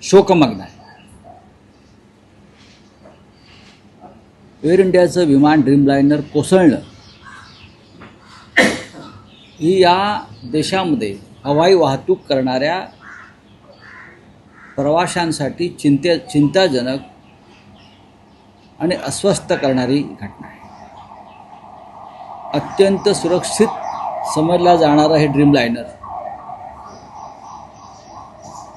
शोकमग्न आहे. एअर इंडियाचं विमान ड्रीमलाइनर कोसळणं ही या देशामध्ये हवाई वाहतूक करणाऱ्या प्रवाशांसाठी चिंताजनक आणि अस्वस्थ करणारी घटना आहे. अत्यंत सुरक्षित समजला जाणारं हे ड्रीमलाइनर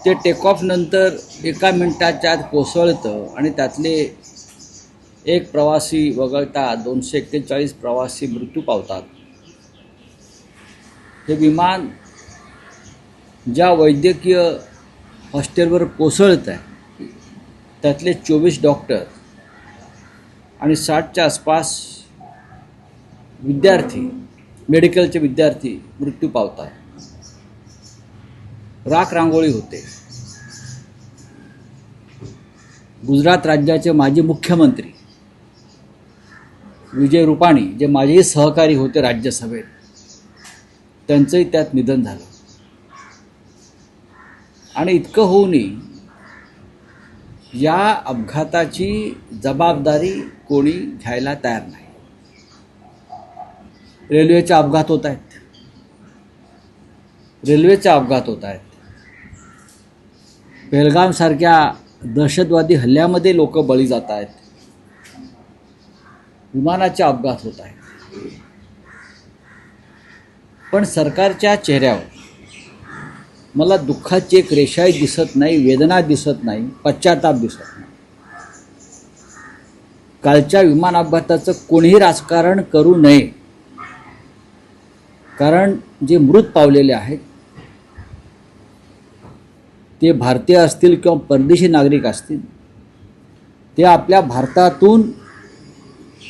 ते टेक ऑफ नंतर 1 मिनिटाच्या आत कोसळतं आणि त्यातले एक प्रवासी वगळता 241 प्रवासी मृत्यू पावतात. हे विमान ज्या वैद्यकीय हॉस्टेलवर कोसळतं आहे त्यातले 24 डॉक्टर आणि 60च्या आसपास विद्यार्थी, मेडिकलचे विद्यार्थी मृत्यू पावतात. राख रांगोळी होते. गुजरात राज्याचे माजी मुख्यमंत्री विजय रुपाणी, जे माझेही सहकारी होते राज्यसभेत, त्यांचंही त्यात निधन झालं. आणि इतकं होऊनही या अपघाताची जबाबदारी कोणी घ्यायला तयार नाही. रेल्वेचे अपघात होत आहेत. पहलगामसारख्या दहशतवादी हल्ल्यामध्ये लोक बळी जात आहेत. विमानाचे अपघात होत आहेत. पण सरकारच्या चेहऱ्यावर मला दुःखाची एक रेषाही दिसत नाही, वेदना दिसत नाही, पश्चाताप दिसत नाही. कालच्या विमान अपघाताचं कोणीही राजकारण करू नये, कारण जे मृत पावलेले आहेत ते भारतीय असतील किंवा परदेशी नागरिक असतील, ते आपल्या भारतातून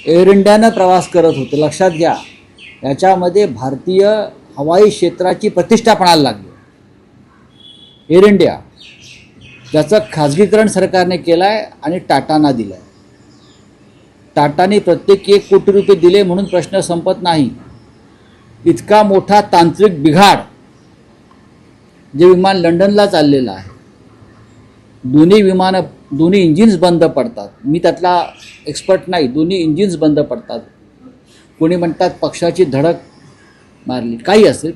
एअर इंडियानं प्रवास करत होते. लक्षात घ्या, याच्यामध्ये भारतीय हवाई क्षेत्राची प्रतिष्ठा पणाला लागली. एअर इंडिया ज्याचं खाजगीकरण सरकारने केलं आहे आणि टाटांना दिलं आहे. टाटाने प्रत्येकी 1 कोटी रुपये दिले म्हणून प्रश्न संपत नाही. इतका मोठा तांत्रिक बिघाड, जे विमान लंडनला चाललेलं आहे, दोन्ही इंजिन्स बंद पडतात. मी त्यातला एक्सपर्ट नाही, दोन्ही इंजिन्स बंद पडतात. कोणी म्हणतात पक्षाची धडक मारली, काही असेल.